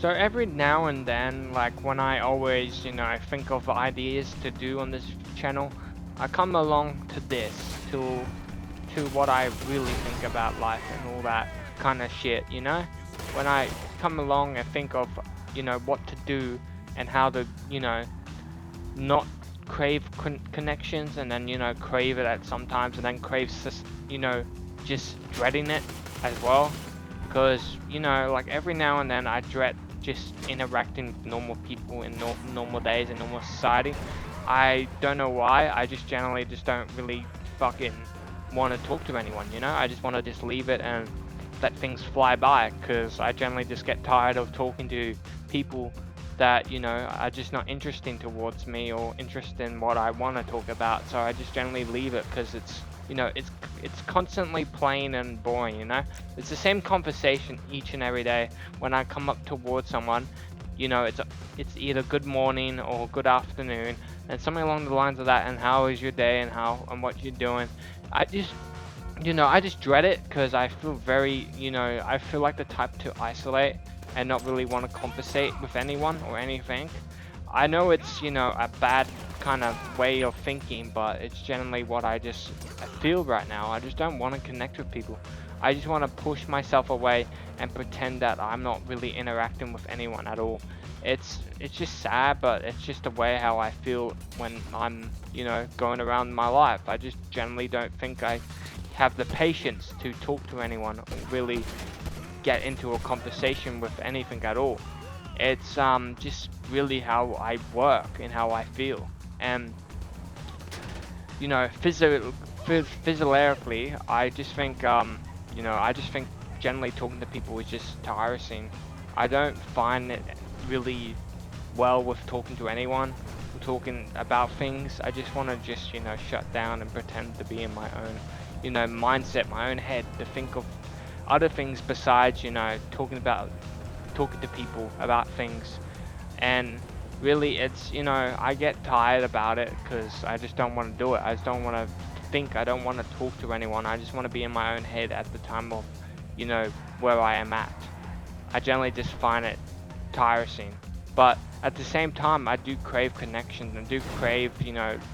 So every now and then, like when I always, I think of ideas to do on this channel, I come along to this, to what I really think about life and all that kind of shit. When I come along and think of, what to do and how to, not crave connections and then, crave it at sometimes and then crave, just dreading it as well. Because, like every now and then I dread just interacting with normal people in normal days in normal society. I don't know why, I just generally just don't really fucking want to talk to anyone. I just want to just leave it and let things fly by, because I generally just get tired of talking to people that, are just not interesting towards me or interested in what I want to talk about. So I just generally leave it, because it's constantly plain and boring. It's the same conversation each and every day. When I come up towards someone, it's either good morning or good afternoon and something along the lines of that, and how is your day and what you're doing. I just dread it, because I feel very, I feel like the type to isolate and not really want to compensate with anyone or anything. I know it's, a bad kind of way of thinking, but it's generally what I feel right now. I just don't want to connect with people. I just want to push myself away and pretend that I'm not really interacting with anyone at all. It's just sad, but it's just the way how I feel when I'm, going around my life. I just generally don't think I have the patience to talk to anyone or really get into a conversation with anything at all. It's just really how I work and how I feel. And physiologically, I just think generally talking to people is just tiresome. I don't find it really well with talking to anyone or talking about things. I just want to just, shut down and pretend to be in my own, mindset, my own head, to think of other things besides, talking to people about things. And really, it's, I get tired about it, because I just don't want to do it. I just don't want to think. I don't want to talk to anyone. I just want to be in my own head at the time of, where I am at. I generally just find it tiresome. But at the same time, I do crave connections and do crave,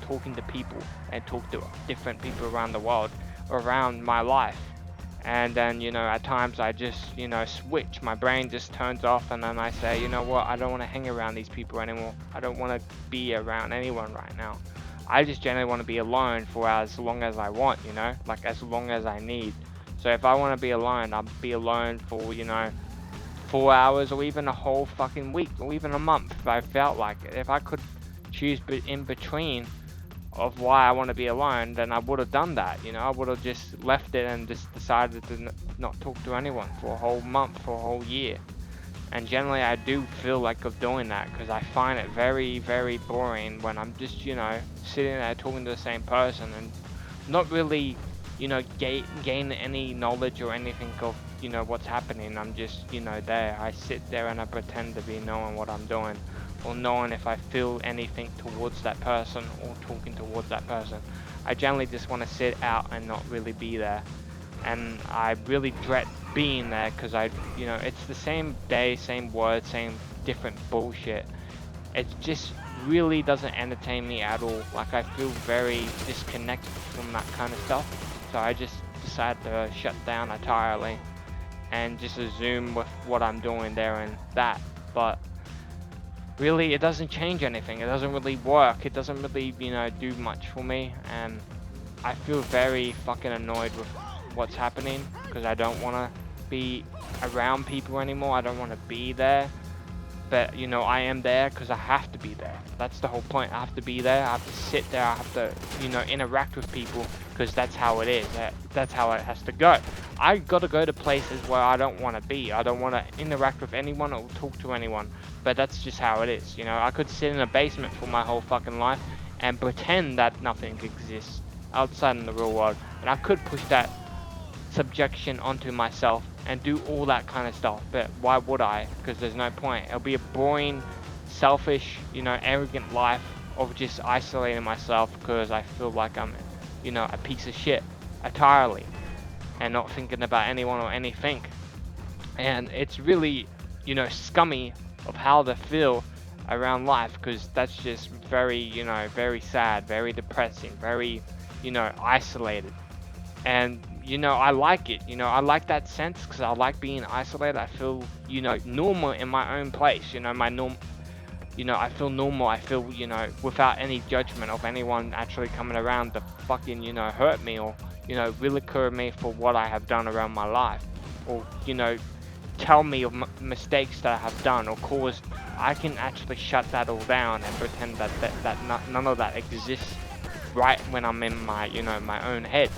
talking to people and talk to different people around the world, around my life. And then, at times I just, switch. My brain just turns off, and then I say, you know what, I don't want to hang around these people anymore. I don't want to be around anyone right now. I just generally want to be alone for as long as I want, like as long as I need. So if I want to be alone, I'll be alone for, 4 hours, or even a whole fucking week, or even a month if I felt like it. If I could choose in between of why I want to be alone, then I would have done that. I would have just left it and just decided to not talk to anyone for a whole month, for a whole year. And generally I do feel like of doing that, because I find it very, very boring when I'm just, sitting there talking to the same person and not really, gain any knowledge or anything of, what's happening. I'm just, there. I sit there and I pretend to be knowing what I'm doing, or knowing if I feel anything towards that person or talking towards that person. I generally just want to sit out and not really be there. And I really dread being there, because it's the same day, same words, same different bullshit. It just really doesn't entertain me at all. Like, I feel very disconnected from that kind of stuff. So I just decided to shut down entirely and just assume with what I'm doing there and that. But really, it doesn't change anything. It doesn't really work. It doesn't really, do much for me. And I feel very fucking annoyed with what's happening, because I don't want to be around people anymore. I don't want to be there. But, I am there because I have to be there. That's the whole point. I have to be there. I have to sit there. I have to, interact with people, because that's how it is. That's how it has to go. I got to go to places where I don't want to be. I don't want to interact with anyone or talk to anyone. But that's just how it is. I could sit in a basement for my whole fucking life and pretend that nothing exists outside in the real world. And I could push that subjection onto myself and do all that kind of stuff, but why would I? Because there's no point. It'll be a boring, selfish, arrogant life of just isolating myself, because I feel like I'm, a piece of shit entirely, and not thinking about anyone or anything. And it's really you know, scummy of how they feel around life, because that's just very, you know, very sad, very depressing, very, you know, isolated. And you know, I like it, you know, I like that sense because I like being isolated. I feel, you know, normal in my own place, you know, my norm, you know, I feel normal. I feel, you know, without any judgment of anyone actually coming around to fucking, you know, hurt me, or, you know, ridicule me for what I have done around my life, or, you know, tell me of mistakes that I have done or caused. I can actually shut that all down and pretend that none of that exists right when I'm in my, you know, my own head.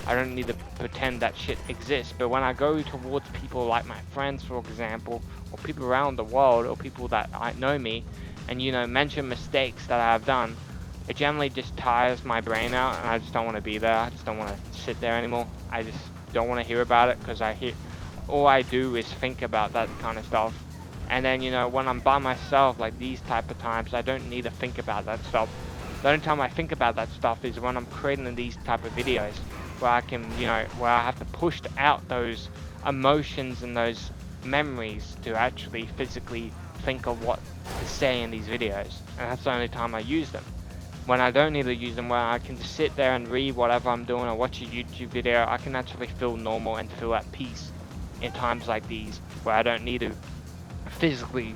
I don't need to pretend that shit exists. But when I go towards people like my friends, for example, or people around the world, or people that I know me, and, you know, mention mistakes that I have done, it generally just tires my brain out, and I just don't want to be there. I just don't want to sit there anymore. I just don't want to hear about it, because all I do is think about that kind of stuff. And then, you know, when I'm by myself, like these type of times, I don't need to think about that stuff. The only time I think about that stuff is when I'm creating these type of videos, where I can, you know, where I have to push out those emotions and those memories to actually physically think of what to say in these videos. And that's the only time I use them. When I don't need to use them, where I can just sit there and read whatever I'm doing or watch a YouTube video, I can actually feel normal and feel at peace in times like these, where I don't need to physically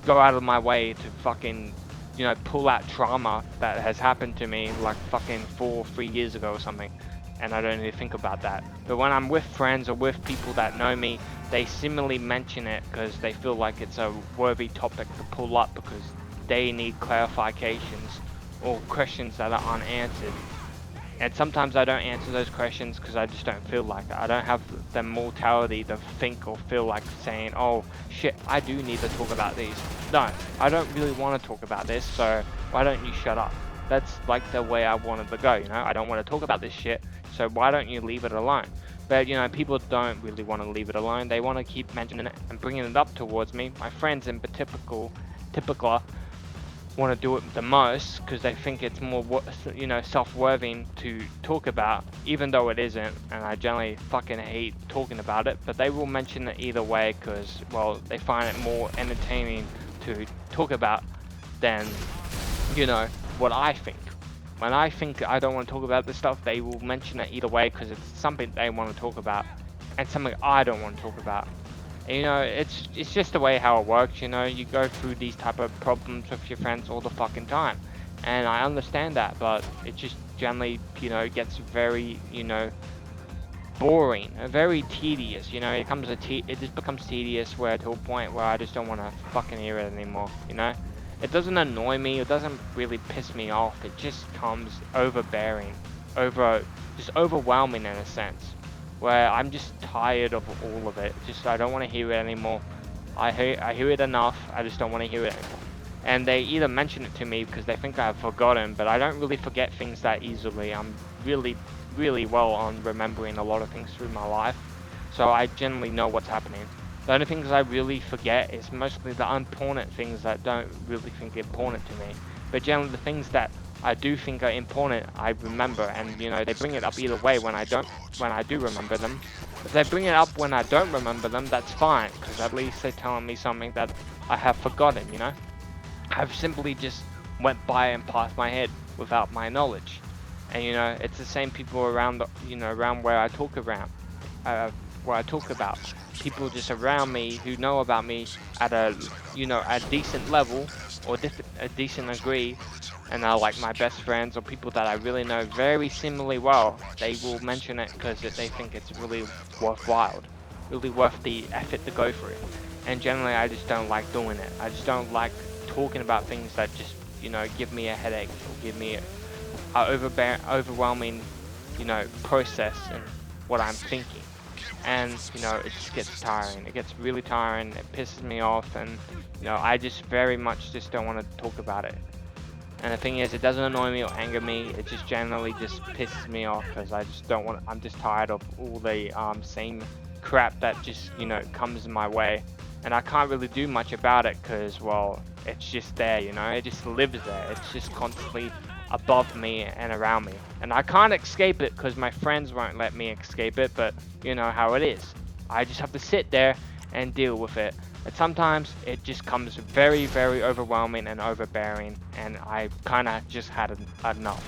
go out of my way to fucking, you know, pull out trauma that has happened to me like fucking 3 years ago or something, and I don't need to think about that. But when I'm with friends or with people that know me, they similarly mention it because they feel like it's a worthy topic to pull up, because they need clarifications or questions that are unanswered. And sometimes I don't answer those questions because I just don't feel like it. I don't have the mentality to think or feel like saying, oh shit, I do need to talk about these. No, I don't really want to talk about this, so why don't you shut up? That's like the way I wanted to go, you know? I don't want to talk about this shit, so why don't you leave it alone? But, you know, people don't really want to leave it alone. They want to keep mentioning it and bringing it up towards me. My friends in typical want to do it the most because they think it's more, you know, self-worthy to talk about, even though it isn't. And I generally fucking hate talking about it, but they will mention it either way because, well, they find it more entertaining to talk about than, you know, what I think. When I think I don't want to talk about this stuff, they will mention it either way because it's something they want to talk about and something I don't want to talk about. And, you know, it's just the way how it works, you know. You go through these type of problems with your friends all the fucking time, and I understand that, but it just generally, you know, gets very, you know, boring, very tedious, you know. It just becomes tedious where to a point where I just don't want to fucking hear it anymore, you know. It doesn't annoy me, it doesn't really piss me off, it just comes overbearing, just overwhelming in a sense, where I'm just tired of all of it. Just, I don't want to hear it anymore. I hear it enough, I just don't want to hear it anymore. And they either mention it to me because they think I've forgotten, but I don't really forget things that easily. I'm really, really well on remembering a lot of things through my life, so I generally know what's happening. The only things I really forget is mostly the important things that don't really think important to me. But generally the things that I do think are important, I remember, and, you know, they bring it up either way when I do remember them. If they bring it up when I don't remember them, that's fine, because at least they're telling me something that I have forgotten, you know? I've simply just went by and passed my head without my knowledge. And, you know, it's the same people around, around where I talk about. People just around me who know about me at a, a decent level, or a decent degree, and are like my best friends or people that I really know very similarly well. They will mention it because they think it's really worthwhile, really worth the effort to go through. And generally I just don't like doing it. I just don't like talking about things that just, give me a headache or give me a overwhelming, process in what I'm thinking. And, it just gets tiring. It gets really tiring. It pisses me off, and, I just very much just don't want to talk about it. And the thing is, it doesn't annoy me or anger me. It just generally just pisses me off because I just don't want. I'm just tired of all the same crap that just comes my way, and I can't really do much about it because, well, it's just there. It just lives there. It's just constantly above me and around me, and I can't escape it because my friends won't let me escape it. But you know how it is. I just have to sit there and deal with it. But sometimes it just comes very, very overwhelming and overbearing, and I kind of just had enough.